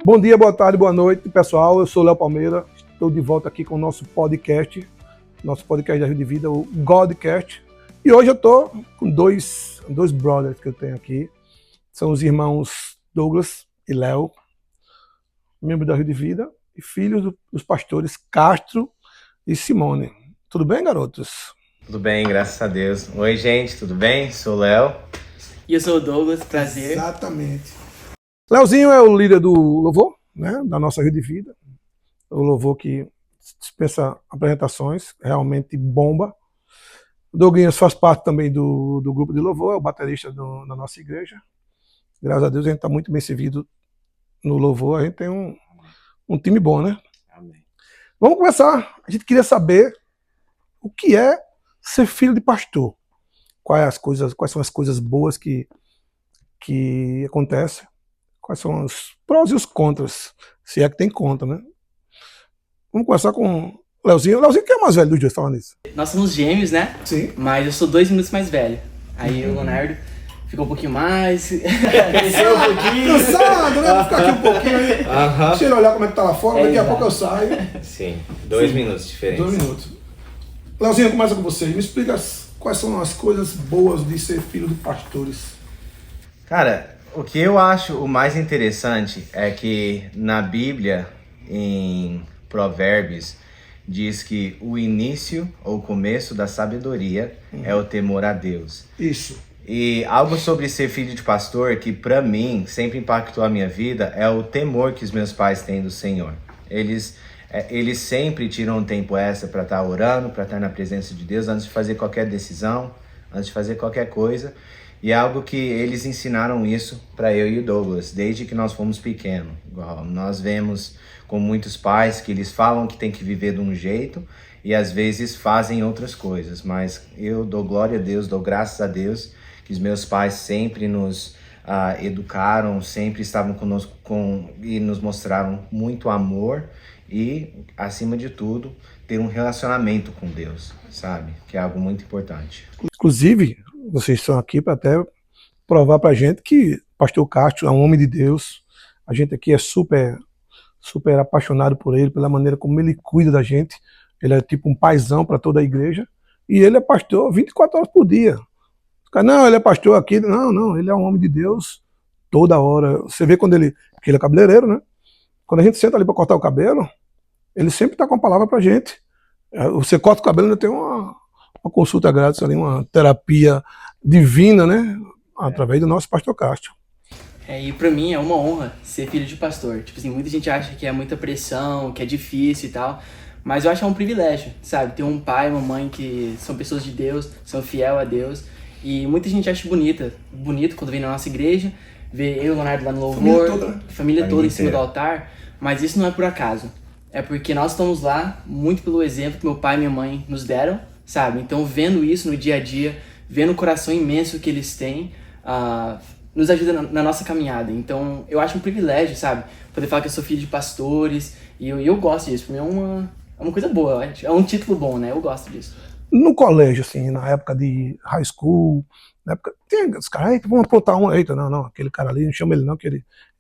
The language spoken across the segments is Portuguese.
Bom dia, boa tarde, boa noite, pessoal. Eu sou o Léo Palmeira, estou de volta aqui com o nosso podcast da Rio de Vida, o Godcast. E hoje eu estou com dois brothers que eu tenho aqui. São os irmãos Douglas e Léo, membros da Rio de Vida e filhos dos pastores Castro e Simone. Tudo bem, garotos? Tudo bem, graças a Deus. Oi, gente, tudo bem? Sou o Léo. E eu sou o Douglas, prazer. Exatamente. Léozinho é o líder do louvor, né, da nossa Rio de Vida. O louvor que dispensa apresentações, realmente bomba. O Douglas faz parte também do grupo de louvor, é o baterista da nossa igreja. Graças a Deus a gente está muito bem servido no louvor, a gente tem um time bom, né? Amém. Vamos começar. A gente queria saber o que é ser filho de pastor. Quais são as coisas boas que acontecem. Quais são os prós e os contras, se é que tem conta, né? Vamos começar com o Léozinho. O Léozinho que é o mais velho dos dois, falando nisso. Nós somos gêmeos, né? Sim. Mas eu sou 2 minutos mais velho. Aí o Leonardo ficou um pouquinho mais, cresceu um pouquinho. Cansado, né? Vou ficar aqui um pouquinho aí. Deixa ele olhar como é que tá lá fora, daqui a pouco eu saio. Sim, 2 minutos de diferença. 2 minutos. Léozinho, começa com você. Me explica quais são as coisas boas de ser filho de pastores. Cara, o que eu acho o mais interessante é que na Bíblia, em Provérbios, diz que o início ou começo da sabedoria é o temor a Deus. Isso. E algo sobre ser filho de pastor que pra mim sempre impactou a minha vida é o temor que os meus pais têm do Senhor. Eles sempre tiram um tempo extra para estar orando, para estar na presença de Deus antes de fazer qualquer decisão, antes de fazer qualquer coisa. E é algo que eles ensinaram isso para eu e o Douglas, desde que nós fomos pequenos. Nós vemos com muitos pais que eles falam que tem que viver de um jeito e às vezes fazem outras coisas. Mas eu dou glória a Deus, dou graças a Deus que os meus pais sempre nos educaram, sempre estavam conosco e nos mostraram muito amor e, acima de tudo, ter um relacionamento com Deus, sabe? Que é algo muito importante. Inclusive, vocês estão aqui para até provar para a gente que pastor Castro é um homem de Deus. A gente aqui é super apaixonado por ele, pela maneira como ele cuida da gente. Ele é tipo um paizão para toda a igreja. E ele é pastor 24 horas por dia. Não, ele é pastor aqui. Não, ele é um homem de Deus toda hora. Você vê quando que ele é cabeleireiro, né? Quando a gente senta ali para cortar o cabelo, ele sempre está com a palavra para a gente. Você corta o cabelo, ainda tem uma consulta grátis ali, uma terapia divina, né? Através do nosso pastor Castro. E pra mim é uma honra ser filho de pastor. Tipo assim, muita gente acha que é muita pressão, que é difícil e tal. Mas eu acho que é um privilégio, sabe? Ter um pai e uma mãe que são pessoas de Deus, são fiel a Deus. E muita gente acha bonito quando vem na nossa igreja, ver eu e o Leonardo lá no louvor, família toda em cima do altar. Mas isso não é por acaso. É porque nós estamos lá muito pelo exemplo que meu pai e minha mãe nos deram, sabe? Então, vendo isso no dia a dia, vendo o coração imenso que eles têm, nos ajuda na nossa caminhada. Então, eu acho um privilégio, sabe? Poder falar que eu sou filho de pastores, e eu gosto disso. Pra mim é uma coisa boa, é um título bom, né? Eu gosto disso. No colégio, assim, na época de high school, na época, tem os caras, eita, vamos aprontar um, eita, não, aquele cara ali, não chama ele não, que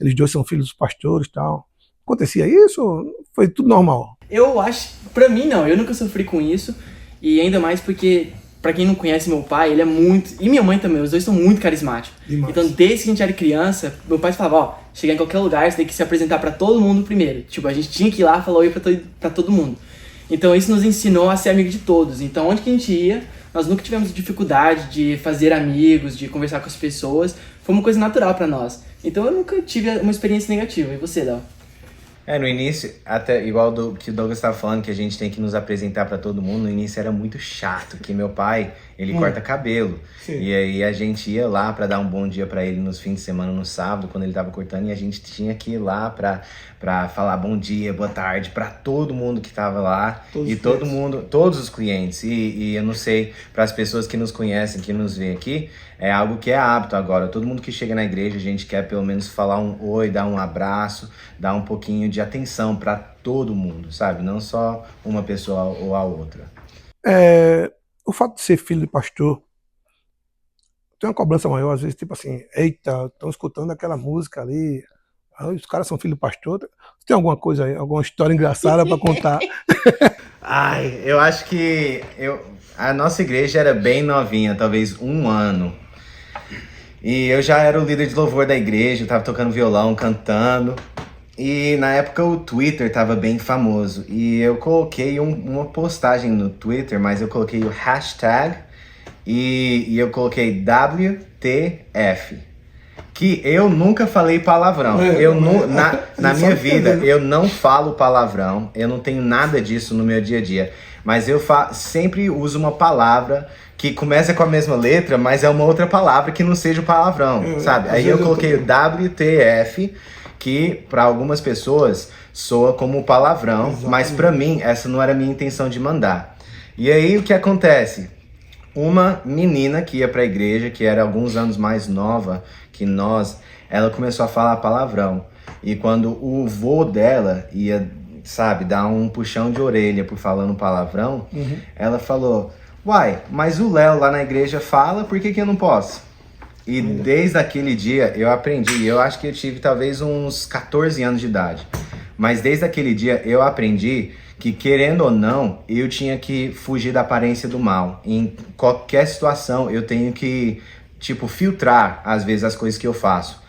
eles dois são filhos dos pastores e tal. Acontecia isso ou foi tudo normal? Eu acho, pra mim não, eu nunca sofri com isso, e ainda mais porque, pra quem não conhece meu pai, ele é muito, e minha mãe também, os dois são muito carismáticos. Demais. Então, desde que a gente era criança, meu pai falava, ó, chegar em qualquer lugar, você tem que se apresentar pra todo mundo primeiro. Tipo, a gente tinha que ir lá falar oi pra todo mundo. Então, isso nos ensinou a ser amigo de todos. Então, onde que a gente ia, nós nunca tivemos dificuldade de fazer amigos, de conversar com as pessoas. Foi uma coisa natural pra nós. Então, eu nunca tive uma experiência negativa. E você, Léo? No início, até igual do que o Douglas estava falando, que a gente tem que nos apresentar para todo mundo, no início era muito chato, que meu pai, ele corta cabelo. Sim. E aí a gente ia lá para dar um bom dia para ele nos fins de semana, no sábado, quando ele tava cortando, e a gente tinha que ir lá para falar bom dia, boa tarde para todo mundo que tava lá, todos os clientes. E eu não sei, para as pessoas que nos conhecem, que nos veem aqui, é algo que é hábito agora. Todo mundo que chega na igreja, a gente quer pelo menos falar um oi, dar um abraço, dar um pouquinho de atenção para todo mundo, sabe? Não só uma pessoa ou a outra. O fato de ser filho de pastor tem uma cobrança maior, às vezes, tipo assim, eita, estão escutando aquela música ali, Ah, os caras são filho do pastor. Tem alguma coisa aí, alguma história engraçada para contar? Ai, eu acho que a nossa igreja era bem novinha, talvez 1 ano. E eu já era o líder de louvor da igreja, eu tava tocando violão, cantando. E na época o Twitter tava bem famoso. E eu coloquei uma postagem no Twitter, mas eu coloquei o hashtag e eu coloquei WTF. Que eu nunca falei palavrão. Na minha vida, eu não falo palavrão. Eu não tenho nada disso no meu dia a dia. Mas eu sempre uso uma palavra que começa com a mesma letra, mas é uma outra palavra que não seja o palavrão, sabe? Aí eu coloquei o WTF, que para algumas pessoas soa como palavrão, exatamente. Mas para mim essa não era a minha intenção de mandar. E aí o que acontece? Uma menina que ia para a igreja, que era alguns anos mais nova que nós, ela começou a falar palavrão. E quando o vô dela ia, sabe, dar um puxão de orelha por falando palavrão, ela falou: uai, mas o Léo lá na igreja fala, por que eu não posso? E desde aquele dia eu aprendi, eu acho que eu tive talvez uns 14 anos de idade, mas desde aquele dia eu aprendi que, querendo ou não, eu tinha que fugir da aparência do mal. Em qualquer situação eu tenho que, tipo, filtrar às vezes as coisas que eu faço.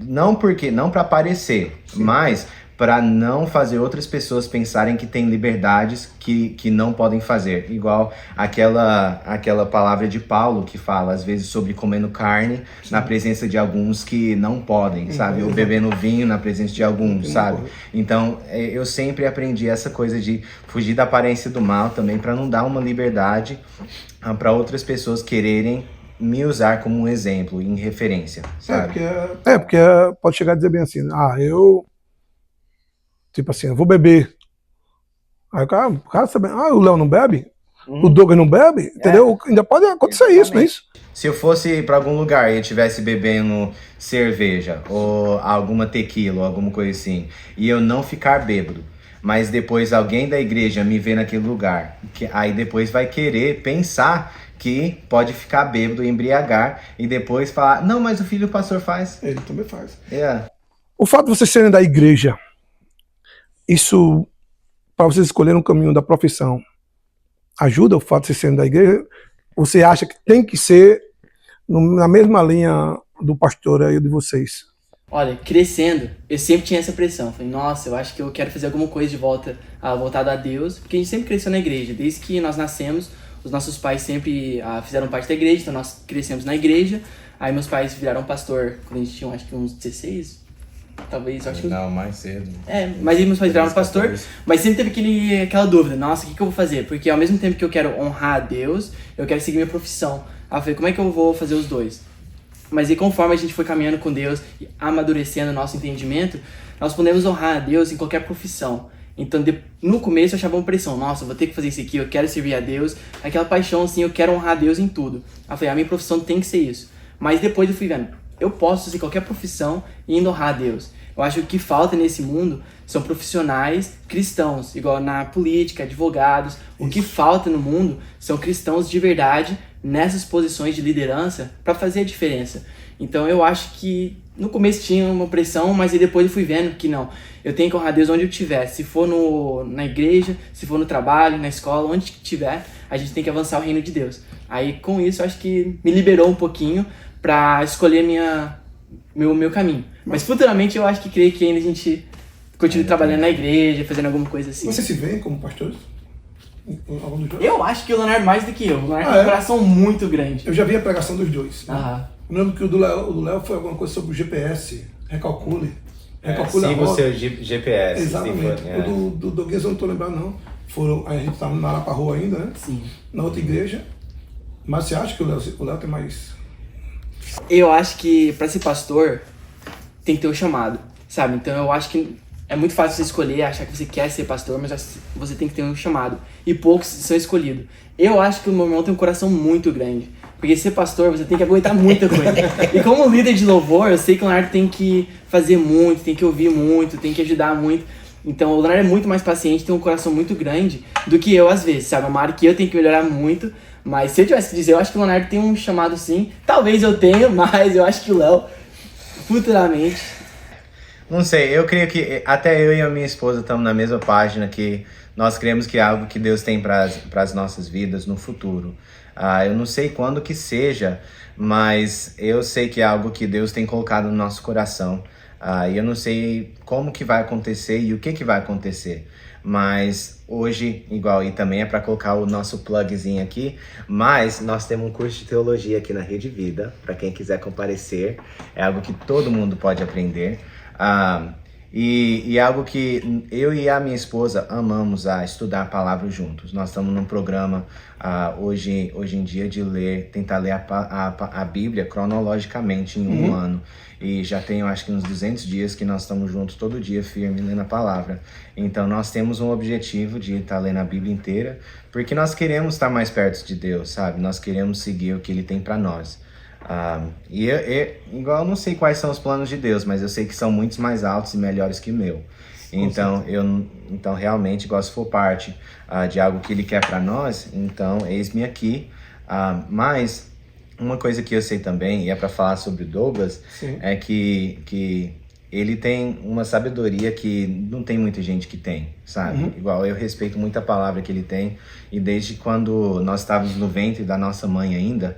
Não para aparecer, sim, mas para não fazer outras pessoas pensarem que têm liberdades que não podem fazer. Igual aquela palavra de Paulo que fala, às vezes, sobre comendo carne, sim, na presença de alguns que não podem, sabe? Ou bebendo vinho na presença de alguns, sabe? Então, eu sempre aprendi essa coisa de fugir da aparência do mal também, para não dar uma liberdade para outras pessoas quererem me usar como um exemplo, em referência, sabe? Porque pode chegar a dizer bem assim, tipo assim, eu vou beber. Aí o cara sabe, o Léo não bebe? O Douglas não bebe? Entendeu? Ainda pode acontecer isso, não é isso? Se eu fosse para algum lugar e eu estivesse bebendo cerveja, ou alguma tequila, ou alguma coisa assim, e eu não ficar bêbado, mas depois alguém da igreja me ver naquele lugar, aí depois vai querer pensar que pode ficar bêbado, embriagar, e depois falar, não, mas o filho do pastor faz. Ele também faz. O fato de vocês serem da igreja, isso, para vocês escolherem um caminho da profissão, ajuda o fato de vocês serem da igreja? Você acha que tem que ser na mesma linha do pastor aí de vocês? Olha, crescendo, eu sempre tinha essa pressão. Falei, nossa, eu acho que eu quero fazer alguma coisa de voltada a Deus, porque a gente sempre cresceu na igreja. Desde que nós nascemos, os nossos pais sempre fizeram parte da igreja, então nós crescemos na igreja. Aí meus pais viraram pastor quando a gente tinha, acho que uns 16, talvez, acho que... Não, mais cedo. Mas aí meus pais viraram pastor, mas sempre teve aquela dúvida, nossa, o que eu vou fazer? Porque ao mesmo tempo que eu quero honrar a Deus, eu quero seguir minha profissão. Aí eu falei, como é que eu vou fazer os dois? Mas aí conforme a gente foi caminhando com Deus e amadurecendo o nosso entendimento, nós podemos honrar a Deus em qualquer profissão. Então no começo eu achava uma pressão, nossa, eu vou ter que fazer isso aqui, eu quero servir a Deus, aquela paixão assim, eu quero honrar a Deus em tudo. Aí eu falei, a minha profissão tem que ser isso. Mas depois eu fui vendo, eu posso fazer qualquer profissão e ainda honrar a Deus. Eu acho que o que falta nesse mundo são profissionais cristãos, igual na política, advogados. O que falta no mundo são cristãos de verdade nessas posições de liderança para fazer a diferença. Então eu acho que no começo tinha uma pressão, mas aí depois eu fui vendo que não. Eu tenho que honrar Deus onde eu estiver. Se for na igreja, se for no trabalho, na escola, onde estiver, a gente tem que avançar o reino de Deus. Aí com isso eu acho que me liberou um pouquinho para escolher meu caminho. Mas futuramente eu acho que creio que ainda a gente continue trabalhando na igreja, fazendo alguma coisa assim. Você se vê como pastor? Eu acho que o Leonardo mais do que eu. O Leonardo tem um coração muito grande. Eu já vi a pregação dos dois. Né? Eu lembro que o do Léo foi alguma coisa sobre o GPS. Recalcule siga o seu GPS. Exatamente. O do Douglas eu não estou lembrando, não. A gente estava na Lapa Rua ainda, né? Sim. Na outra igreja. Mas você acha que o Léo tem mais... Eu acho que para ser pastor tem que ter um chamado, sabe? Então eu acho que é muito fácil você escolher, achar que você quer ser pastor, mas você tem que ter um chamado. E poucos são escolhidos. Eu acho que o meu irmão tem um coração muito grande. Porque ser pastor, você tem que aguentar muita coisa. E como líder de louvor, eu sei que o Leonardo tem que fazer muito, tem que ouvir muito, tem que ajudar muito. Então o Leonardo é muito mais paciente, tem um coração muito grande do que eu às vezes, sabe? É uma área que eu tenho que melhorar muito. Mas se eu tivesse que dizer, eu acho que o Leonardo tem um chamado sim. Talvez eu tenha, mas eu acho que o Léo, futuramente... Não sei, eu creio que até eu e a minha esposa estamos na mesma página, que nós cremos que é algo que Deus tem para as nossas vidas no futuro. Eu não sei quando que seja, mas eu sei que é algo que Deus tem colocado no nosso coração. E eu não sei como que vai acontecer e o que vai acontecer. Mas hoje, igual, e também é para colocar o nosso plugzinho aqui, mas nós temos um curso de teologia aqui na Rede Vida, para quem quiser comparecer. É algo que todo mundo pode aprender. E é algo que eu e a minha esposa amamos estudar a palavra juntos. Nós estamos num programa hoje em dia de tentar ler a Bíblia cronologicamente em um ano. E já tem, eu acho que uns 200 dias que nós estamos juntos todo dia, firme, lendo a palavra. Então nós temos um objetivo de estar lendo a Bíblia inteira, porque nós queremos estar mais perto de Deus, sabe? Nós queremos seguir o que Ele tem para nós. Igual, eu não sei quais são os planos de Deus, mas eu sei que são muitos mais altos e melhores que o meu. Então realmente, igual, se for parte de algo que Ele quer para nós, então eis-me aqui. Mas uma coisa que eu sei também, e é para falar sobre o Douglas, sim, é que ele tem uma sabedoria que não tem muita gente que tem, sabe? Igual, eu respeito muito a palavra que ele tem, e desde quando nós estávamos no ventre da nossa mãe ainda,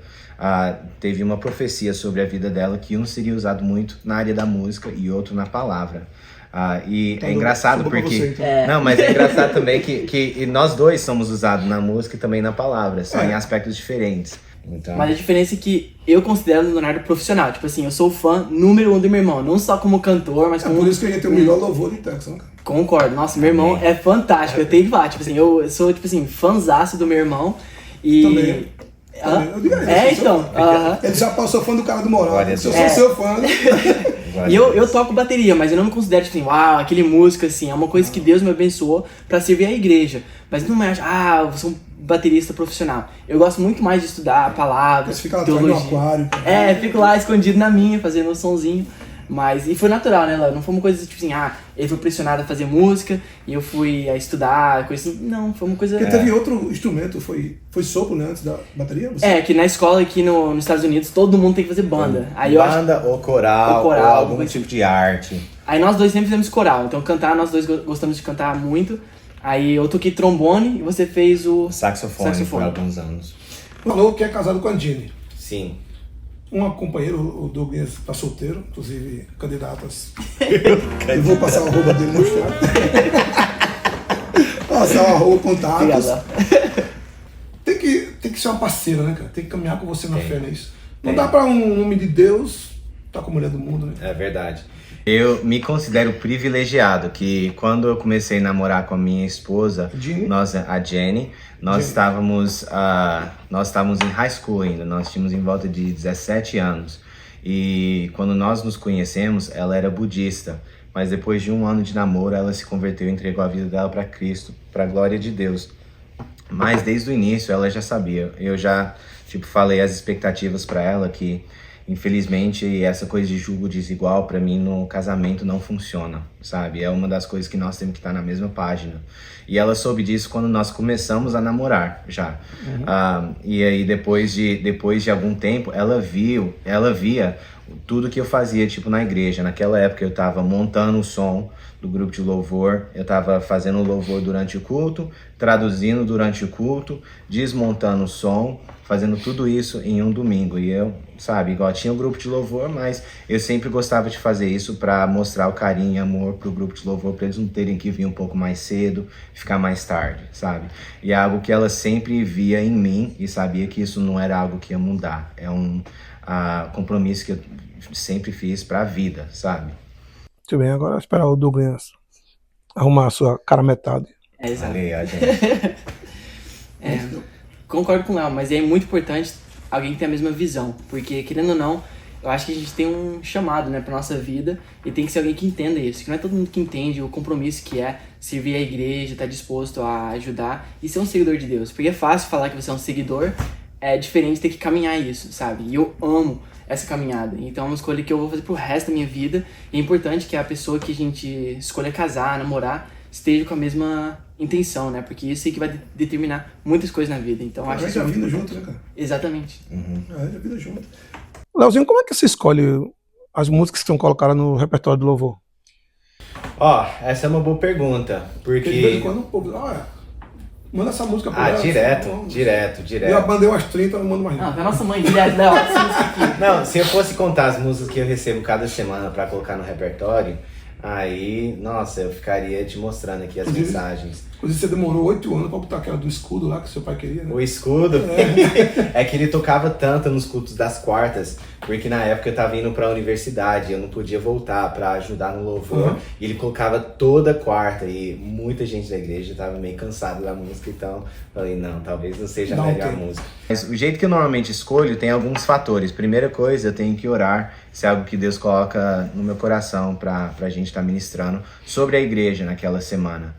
teve uma profecia sobre a vida dela, que um seria usado muito na área da música e outro na palavra. E então, é engraçado porque... Você, então. Não, mas é engraçado também que nós dois somos usados na música e também na palavra, só em aspectos diferentes. Então... Mas a diferença é que eu considero o Leonardo profissional. Tipo assim, eu sou o fã número 1 do meu irmão. Não só como cantor, mas como... por isso que ele tem o melhor louvor de Texas, cara. Concordo. Nossa, meu irmão é fantástico. Eu tenho que falar. Tipo assim, eu sou, tipo assim, fãzaço do meu irmão. E... Também. Eu digo então. Ele já passou fã do cara do Moral. Eu sou seu fã. E eu toco bateria, mas eu não me considero, tipo assim, uau, aquele músico, assim. É uma coisa que Deus me abençoou pra servir a igreja. Mas não me acho, eu sou um baterista profissional. Eu gosto muito mais de estudar a palavra, você fica lá atrás no aquário. Fico lá escondido na minha, fazendo meu sonzinho. E foi natural, né, Léo? Não foi uma coisa tipo assim, ele foi pressionado a fazer música e eu fui a estudar, coisa assim. Não, foi uma coisa... Porque teve outro instrumento, foi sopro, né, antes da bateria? Que na escola aqui nos Estados Unidos, todo mundo tem que fazer banda. Ou coral, ou algum tipo de arte. Aí nós dois sempre fizemos coral, então cantar, nós dois gostamos de cantar muito. Aí eu toquei trombone e você fez o... Saxofone. Por alguns anos. Falou que é casado com a Jenny. Sim. Um companheiro, o Douglas, está solteiro, inclusive candidatas. Eu vou passar o arroba dele no chat. Passar o arroba, contatos. Tem que ser uma parceira, né, cara? Tem que caminhar com você na fé, não é isso? Não dá pra um homem de Deus estar com a mulher do mundo, né? É verdade. Eu me considero privilegiado que quando eu comecei a namorar com a minha esposa, a Jenny, nós estávamos em high school ainda, nós tínhamos em volta de 17 anos. E quando nós nos conhecemos, ela era budista, mas depois de um ano de namoro, ela se converteu e entregou a vida dela para Cristo, para a glória de Deus. Mas desde o início ela já sabia, eu já falei as expectativas para ela que... Infelizmente, essa coisa de julgo desigual, pra mim, no casamento não funciona, sabe? É uma das coisas que nós temos que estar na mesma página. E ela soube disso quando nós começamos a namorar, já. E aí, depois de algum tempo, ela via tudo que eu fazia, na igreja. Naquela época, eu tava montando o som do grupo de louvor, eu tava fazendo o louvor durante o culto, traduzindo durante o culto, desmontando o som, fazendo tudo isso em um domingo. E eu, igual tinha um grupo de louvor, mas eu sempre gostava de fazer isso para mostrar o carinho e amor pro grupo de louvor, para eles não terem que vir um pouco mais cedo, ficar mais tarde, sabe? E é algo que ela sempre via em mim e sabia que isso não era algo que ia mudar. É um compromisso que eu sempre fiz para a vida, sabe? Muito bem, agora esperar o Douglas arrumar a sua cara metade. Exato. Valeu, gente. Concordo com o Léo, mas é muito importante alguém que tenha a mesma visão, porque, querendo ou não, eu acho que a gente tem um chamado, né, pra nossa vida, e tem que ser alguém que entenda isso, que não é todo mundo que entende o compromisso que é servir a igreja, estar disposto a ajudar e ser um seguidor de Deus, porque é fácil falar que você é um seguidor, é diferente de ter que caminhar isso, sabe? E eu amo essa caminhada, então é uma escolha que eu vou fazer pro resto da minha vida, e é importante que a pessoa que a gente escolha casar, namorar, esteja com a mesma intenção, né? Porque isso é que vai determinar muitas coisas na vida. Então acho que já vida junto, né, cara? Exatamente. Já vida junto. Leozinho, como é que você escolhe as músicas que são colocadas no repertório do louvor? Ó, essa é uma boa pergunta, Porque de vez em porque... quando o povo, manda essa música pra Ah, ela. direto. Eu mandei umas 30, eu não mando mais Não, nada. da nossa mãe, direto, Léo, essa música aqui. Não, se eu fosse contar as músicas que eu recebo cada semana pra colocar no repertório, aí, nossa, eu ficaria te mostrando aqui as Inclusive- mensagens. Inclusive, você demorou 8 anos pra botar aquela do escudo lá que seu pai queria, né? O escudo é que ele tocava tanto nos cultos das quartas, porque na época eu tava indo pra universidade, eu não podia voltar pra ajudar no louvor, Uhum. e ele colocava toda quarta, e muita gente da igreja tava meio cansada da música, então falei, não, talvez não seja a Não melhor tem. música. Mas o jeito que eu normalmente escolho tem alguns fatores. Primeira coisa, eu tenho que orar, se é algo que Deus coloca no meu coração pra gente estar ministrando sobre a igreja naquela semana.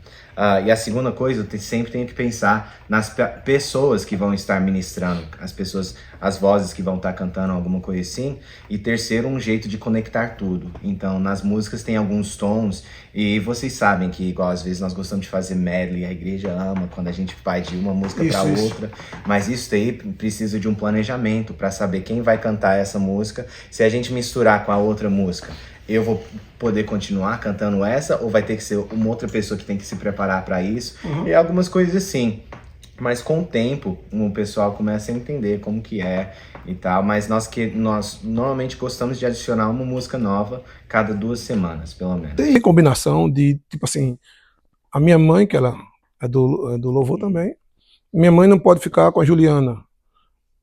E a segunda coisa, eu sempre tenho que pensar nas pessoas que vão estar ministrando, as pessoas, as vozes que vão estar cantando alguma coisa assim. E terceiro, um jeito de conectar tudo. Então, nas músicas tem alguns tons, e vocês sabem que, igual às vezes nós gostamos de fazer medley, a igreja ama quando a gente vai de uma música para Isso. outra. Mas isso aí precisa de um planejamento para saber quem vai cantar essa música. Se a gente misturar com a outra música, eu vou poder continuar cantando essa, ou vai ter que ser uma outra pessoa que tem que se preparar para isso, e algumas coisas assim. Mas com o tempo, o pessoal começa a entender como que é e tal, mas nós normalmente gostamos de adicionar uma música nova cada 2 semanas, pelo menos. Tem combinação de, tipo assim, a minha mãe, que ela é do louvor também, minha mãe não pode ficar com a Juliana,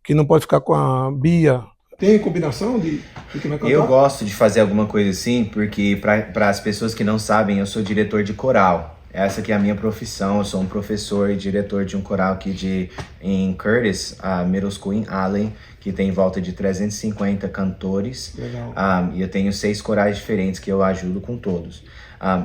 que não pode ficar com a Bia. Tem combinação de quem vai cantar? Eu gosto de fazer alguma coisa assim, porque para as pessoas que não sabem, eu sou diretor de coral. Essa que é a minha profissão, eu sou um professor e diretor de um coral aqui em Curtis, a Middle School em Allen, que tem em volta de 350 cantores. Legal. E eu tenho 6 corais diferentes que eu ajudo com todos.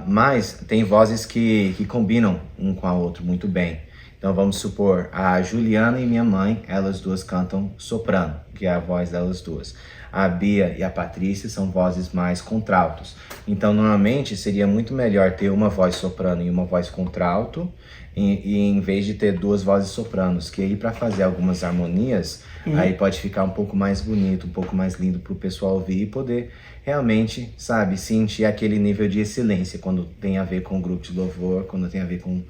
Mas tem vozes que combinam um com a outra muito bem. Então vamos supor, a Juliana e minha mãe, elas duas cantam soprano, que é a voz delas duas. A Bia e a Patrícia são vozes mais contraltos. Então normalmente seria muito melhor ter uma voz soprano e uma voz contralto, e em vez de ter 2 vozes sopranos, que aí para fazer algumas harmonias, aí pode ficar um pouco mais bonito, um pouco mais lindo para o pessoal ouvir e poder realmente, sabe, sentir aquele nível de excelência quando tem a ver com o grupo de louvor, quando tem a ver com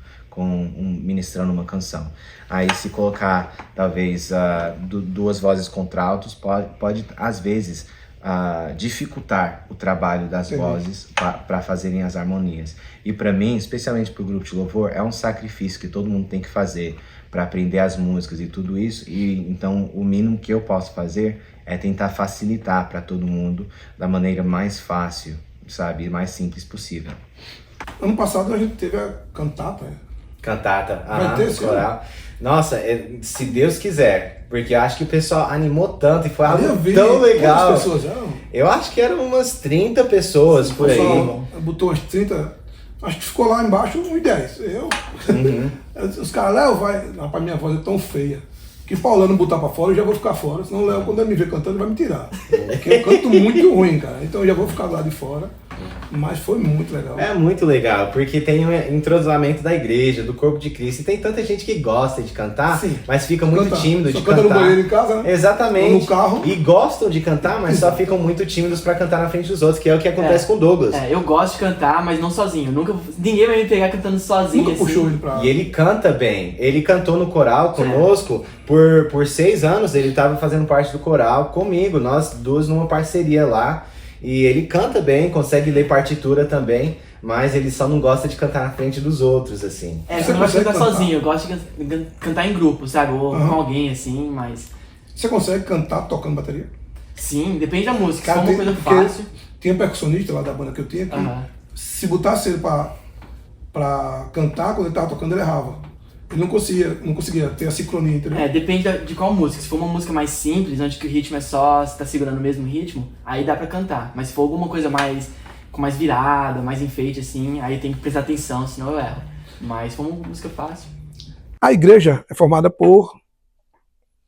ministrando uma canção. Aí se colocar talvez 2 vozes contraltos pode às vezes dificultar o trabalho das vozes para fazerem as harmonias. E para mim, especialmente para o grupo de louvor, é um sacrifício que todo mundo tem que fazer para aprender as músicas e tudo isso. E então o mínimo que eu posso fazer é tentar facilitar para todo mundo da maneira mais fácil, sabe, mais simples possível. Ano passado a gente teve a cantata. Cantata, Vai ter esse coral. Nossa, se Deus quiser, porque eu acho que o pessoal animou tanto e foi Aí eu algo vi tão legal. quantas pessoas eram? Eu acho que eram umas 30 pessoas por aí. Pessoal botou umas 30, acho que ficou lá embaixo uns 10. Os caras, Léo, vai. Rapaz, minha voz é tão feia que Paulano botar pra fora, eu já vou ficar fora. Senão o Léo, quando ele me ver cantando, ele vai me tirar. Porque eu canto muito ruim, cara. Então eu já vou ficar lá de fora. Mas foi muito legal. É muito legal, porque tem o entrosamento da igreja, do corpo de Cristo. E tem tanta gente que gosta de cantar, Sim. mas fica muito Canta. tímido Só de canta cantar. no banheiro em casa, né? Exatamente. Ou no carro. E gostam de cantar, mas só ficam muito tímidos pra cantar na frente dos outros, que é o que acontece com o Douglas. Eu gosto de cantar, mas não sozinho. Ninguém vai me pegar cantando sozinho. Nunca assim. puxou ele pra... E ele canta bem. Ele cantou no coral conosco por 6 anos. Ele estava fazendo parte do coral comigo. Nós duas numa parceria lá. E ele canta bem, consegue ler partitura também. Mas ele só não gosta de cantar na frente dos outros, assim. Eu Você não gosto de cantar consegue cantar? sozinho. Eu gosto de cantar em grupo, sabe? Ou com alguém, assim, mas... Você consegue cantar tocando bateria? Sim, depende da música. Cara, Se for uma coisa porque fácil... Tinha percussionista lá da banda que eu tinha que se botasse ele pra cantar, quando ele tava tocando, ele errava. Ele não conseguia ter a sincronia, entendeu? Depende de qual música. Se for uma música mais simples, onde que o ritmo é só você tá segurando o mesmo ritmo, aí dá pra cantar. Mas se for alguma coisa com mais virada, mais enfeite, assim, aí tem que prestar atenção, senão eu erro. Mas se for uma música fácil... A igreja é formada por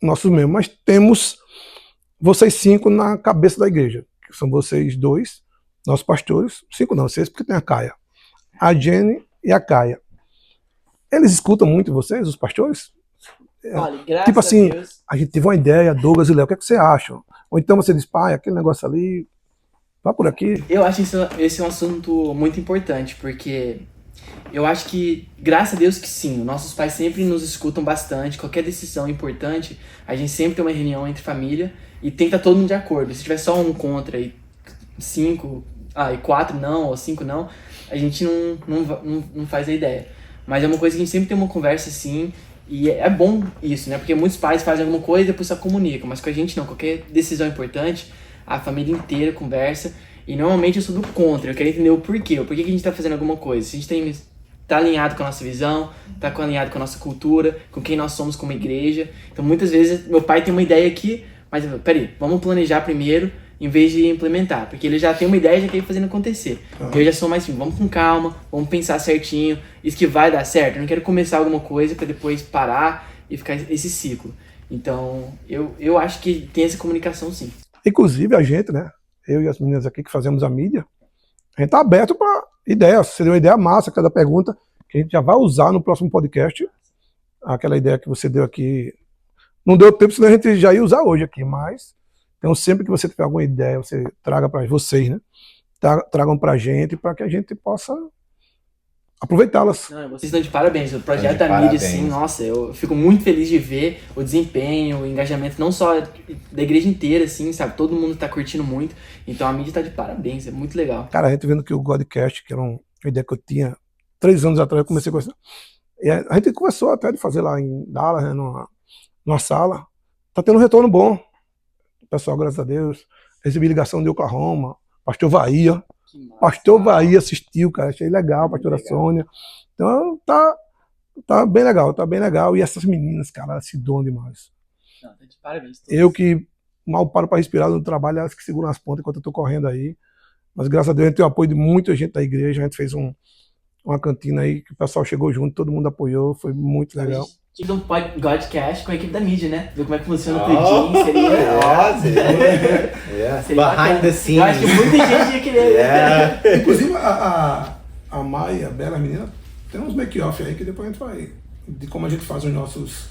nossos membros, mas temos vocês 5 na cabeça da igreja, que são vocês 2, nossos pastores, 5 não, 6, porque tem a Caia, a Jenny e a Caia. Eles escutam muito vocês, os pastores? Olha, graças Tipo assim, a Deus... a gente teve uma ideia, Douglas e Léo, o que é que você acha? Ou então você diz, pai, aquele negócio ali, Vá por aqui. Eu acho esse é um assunto muito importante, porque eu acho que, graças a Deus que sim, nossos pais sempre nos escutam bastante, qualquer decisão importante, a gente sempre tem uma reunião entre família e tem que estar todo mundo de acordo. Se tiver só um contra e e 4 não, ou 5 não, a gente não faz a ideia. Mas é uma coisa que a gente sempre tem uma conversa assim, e é bom isso, né? Porque muitos pais fazem alguma coisa e depois só comunicam, mas com a gente não, qualquer decisão importante, a família inteira conversa, e normalmente eu sou do contra, eu quero entender o porquê que a gente tá fazendo alguma coisa. Se a gente tá alinhado com a nossa visão, tá alinhado com a nossa cultura, com quem nós somos como igreja. Então muitas vezes meu pai tem uma ideia aqui, mas peraí, vamos planejar primeiro em vez de implementar, porque ele já tem uma ideia e já quer ir fazendo acontecer. Eu já sou mais assim, vamos com calma, vamos pensar certinho, isso que vai dar certo. Eu não quero começar alguma coisa para depois parar e ficar esse ciclo. Então eu acho que tem essa comunicação sim. Inclusive a gente, né? Eu e as meninas aqui que fazemos a mídia, a gente tá aberto para ideias. Você deu uma ideia massa, cada pergunta, que a gente já vai usar no próximo podcast. Aquela ideia que você deu aqui, não deu tempo, senão a gente já ia usar hoje aqui, mas então sempre que você tiver alguma ideia, você traga para vocês, né? Tragam pra gente, para que a gente possa aproveitá-las. Vocês estão de parabéns, o projeto da mídia, assim, nossa, eu fico muito feliz de ver o desempenho, o engajamento, não só da igreja inteira, assim, sabe, todo mundo tá curtindo muito, então a mídia tá de parabéns, é muito legal. Cara, a gente vendo que o Godcast, que era uma ideia que eu tinha 3 anos atrás, eu comecei com isso, e a gente começou até de fazer lá em Dallas, né, numa sala, tá tendo um retorno bom, o pessoal, graças a Deus, recebi ligação de Oklahoma, pastor Bahia, Pastor Bahia assistiu, cara, achei legal, pastora Sônia. Então tá bem legal. E essas meninas, cara, se dão demais. Não, tá de parabéns. Eu que mal paro para respirar no trabalho, elas que seguram as pontas enquanto eu tô correndo aí. Mas graças a Deus a gente tem o apoio de muita gente da igreja. A gente fez uma cantina aí que o pessoal chegou junto, todo mundo apoiou, foi muito legal. Tive um Godcast com a equipe da mídia, né? Ver como é que funciona o tudinho, seria... Behind the scenes. Eu acho que muita gente ia querer. Inclusive a Maia, a Bela, a menina, tem uns make-off aí que depois a gente vai, de como a gente faz os nossos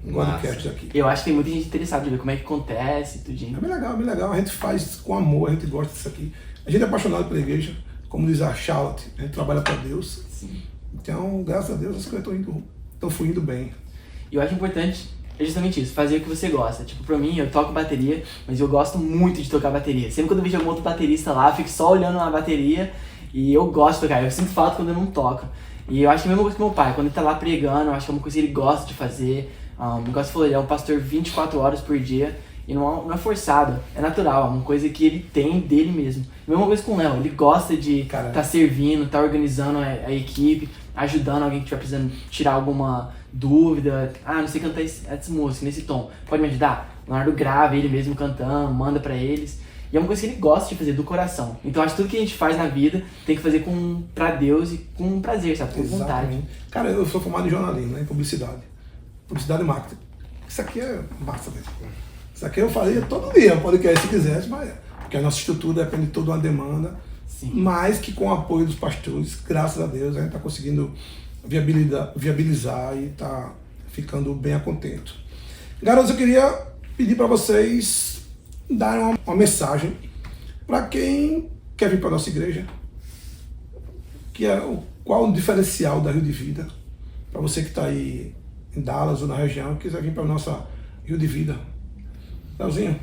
podcasts aqui. Eu acho que tem muita gente interessada de ver como é que acontece, tudinho. É bem legal. A gente faz com amor, a gente gosta disso aqui. A gente é apaixonado pela igreja, como diz a Charlotte, a gente trabalha para Deus. Sim. Então, graças a Deus, as coisas estão fluindo bem. E eu acho importante justamente isso, fazer o que você gosta. Tipo, pra mim, eu toco bateria, mas eu gosto muito de tocar bateria. Sempre quando eu vejo algum outro baterista lá, eu fico só olhando a bateria e eu gosto de tocar. Eu sinto falta quando eu não toco. E eu acho que é a mesma coisa que meu pai, quando ele tá lá pregando, eu acho que é uma coisa que ele gosta de fazer. Igual você falou, ele é um pastor 24 horas por dia e não é forçado, é natural, é uma coisa que ele tem dele mesmo. A mesma coisa com o Léo, ele gosta de tá servindo, tá organizando a equipe, ajudando alguém que estiver precisando tirar alguma dúvida. Não sei cantar essa música nesse tom, pode me ajudar? O Leonardo grava ele mesmo cantando, manda pra eles. E é uma coisa que ele gosta de fazer, do coração. Então acho que tudo que a gente faz na vida tem que fazer pra Deus e com prazer, sabe? Com vontade. Cara, eu sou formado em jornalismo, né? Em publicidade e marketing. Isso aqui é massa mesmo. Isso aqui eu faria todo dia, podcast se quisesse, mas porque a nossa estrutura depende de toda uma demanda. Sim. Mas que com o apoio dos pastores, graças a Deus, a gente está conseguindo viabilizar e está ficando bem a contento. Garotos, eu queria pedir para vocês darem uma mensagem para quem quer vir para a nossa igreja, que é qual o diferencial da Rio de Vida, para você que está aí em Dallas ou na região e quiser vir para a nossa Rio de Vida. Leozinho?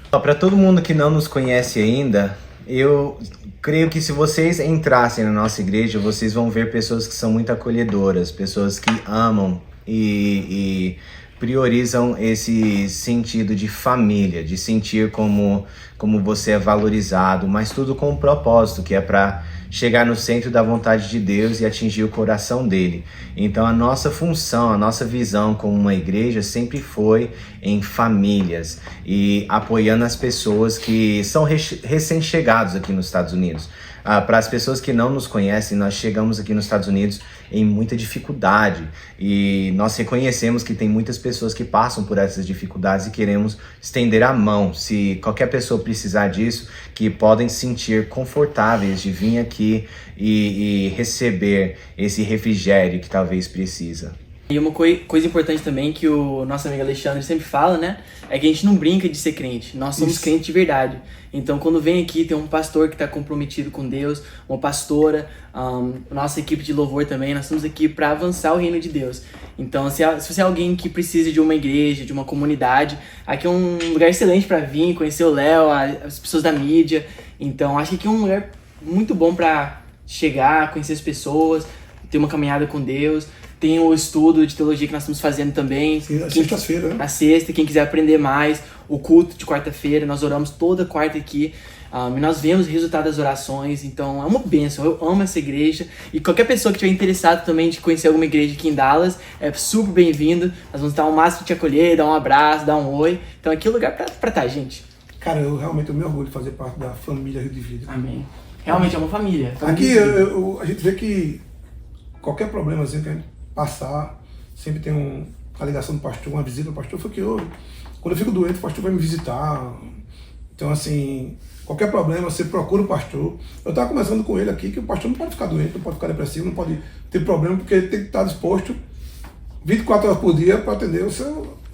Para todo mundo que não nos conhece ainda, eu creio que se vocês entrassem na nossa igreja, vocês vão ver pessoas que são muito acolhedoras, pessoas que amam e priorizam esse sentido de família, de sentir como você é valorizado, mas tudo com um propósito, que é para chegar no centro da vontade de Deus e atingir o coração dele. Então a nossa função, a nossa visão como uma igreja sempre foi em famílias e apoiando as pessoas que são recém-chegados aqui nos Estados Unidos. Para as pessoas que não nos conhecem, nós chegamos aqui nos Estados Unidos em muita dificuldade e nós reconhecemos que tem muitas pessoas que passam por essas dificuldades e queremos estender a mão. Se qualquer pessoa precisar disso, que podem se sentir confortáveis de vir aqui e receber esse refrigério que talvez precisa. E uma coisa importante também que o nosso amigo Alexandre sempre fala, né? É que a gente não brinca de ser crente. Nós somos crentes de verdade. Então, quando vem aqui, tem um pastor que está comprometido com Deus, uma pastora, nossa equipe de louvor também. Nós estamos aqui para avançar o reino de Deus. Então, se você é alguém que precisa de uma igreja, de uma comunidade, aqui é um lugar excelente para vir, conhecer o Léo, as pessoas da mídia. Então, acho que aqui é um lugar muito bom para chegar, conhecer as pessoas, ter uma caminhada com Deus. Tem o estudo de teologia que nós estamos fazendo também. Sim, na sexta-feira, né? Na sexta, quem quiser aprender mais. O culto de quarta-feira, nós oramos toda quarta aqui. E nós vemos o resultado das orações. Então é uma bênção, eu amo essa igreja. E qualquer pessoa que estiver interessado também de conhecer alguma igreja aqui em Dallas, é super bem-vindo. Nós vamos dar o máximo de te acolher, dar um abraço, dar um oi. Então aqui é o lugar pra estar, gente. Cara, eu realmente me orgulho de fazer parte da família Rio de Vida. Amém. Realmente é uma família. Aqui a gente vê que qualquer problema assim, que a gente passar, sempre tem a ligação do pastor, uma visita do pastor. Foi que quando eu fico doente, o pastor vai me visitar. Então, assim, qualquer problema, você procura o pastor. Eu estava conversando com ele aqui que o pastor não pode ficar doente, não pode ficar depressivo, não pode ter problema, porque ele tem que estar disposto 24 horas por dia para atender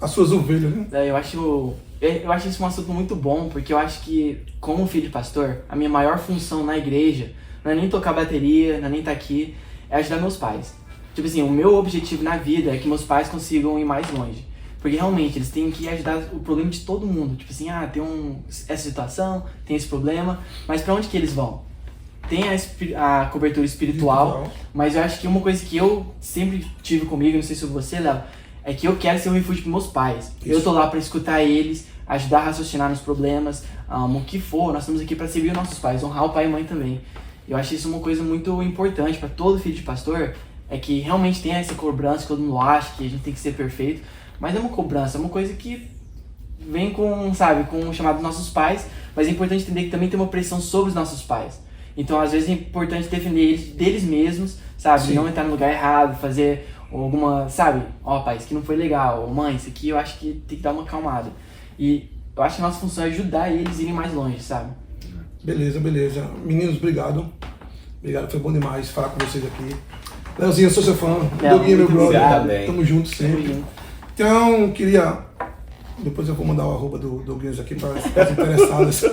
as suas ovelhas, né? Eu acho isso um assunto muito bom, porque eu acho que, como filho de pastor, a minha maior função na igreja não é nem tocar bateria, não é nem estar aqui, é ajudar meus pais. Tipo assim, o meu objetivo na vida é que meus pais consigam ir mais longe. Porque realmente eles têm que ajudar o problema de todo mundo. Tipo assim, tem essa situação, tem esse problema, mas pra onde que eles vão? Tem a cobertura espiritual, mas eu acho que uma coisa que eu sempre tive comigo, não sei se você, Léo, é que eu quero ser um refúgio pros meus pais. Isso. Eu tô lá pra escutar eles, ajudar a raciocinar nos problemas, o que for. Nós estamos aqui pra servir os nossos pais, honrar o pai e mãe também. Eu acho isso uma coisa muito importante pra todo filho de pastor, é que realmente tem essa cobrança que todo mundo acha que a gente tem que ser perfeito, mas é uma cobrança, é uma coisa que vem com, sabe, com o chamado dos nossos pais, mas é importante entender que também tem uma pressão sobre os nossos pais. Então, às vezes é importante defender eles deles mesmos, sabe, Sim. Não entrar no lugar errado, fazer alguma, sabe, pai, isso aqui não foi legal, ou mãe, isso aqui eu acho que tem que dar uma acalmada. E eu acho que a nossa função é ajudar eles a irem mais longe, sabe? Beleza. Meninos, obrigado. Obrigado, foi bom demais falar com vocês aqui. Leozinho, eu sou seu fã. Doguinho, meu brother. Tamo junto sempre. Então, queria... Depois eu vou mandar o arroba do Doguinho aqui para as interessadas.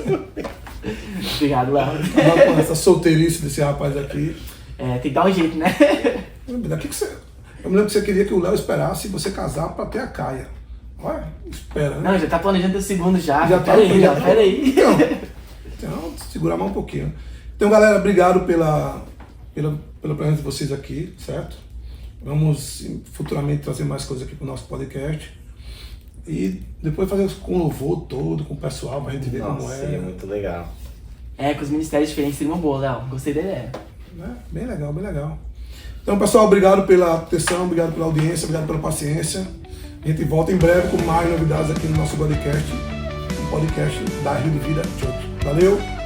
Obrigado, Léo. Com essa solteirice desse rapaz aqui. Tem que dar um jeito, né? Eu me lembro que você queria que o Léo esperasse você casar para ter a Caia. Olha, espera, né? Não, já tá planejando o segundo já. Pera aí. Então, segurar mais um pouquinho. Então, galera, obrigado pela presença de vocês aqui, certo? Vamos futuramente trazer mais coisas aqui pro nosso podcast. E depois fazer com o louvor todo, com o pessoal, pra gente ver como é. Sim, muito legal. Com os ministérios diferentes seria uma boa, Léo. Gostei da ideia. Bem legal. Então, pessoal, obrigado pela atenção, obrigado pela audiência, obrigado pela paciência. A gente volta em breve com mais novidades aqui no nosso podcast, o podcast da Rio de Vida Church. Valeu!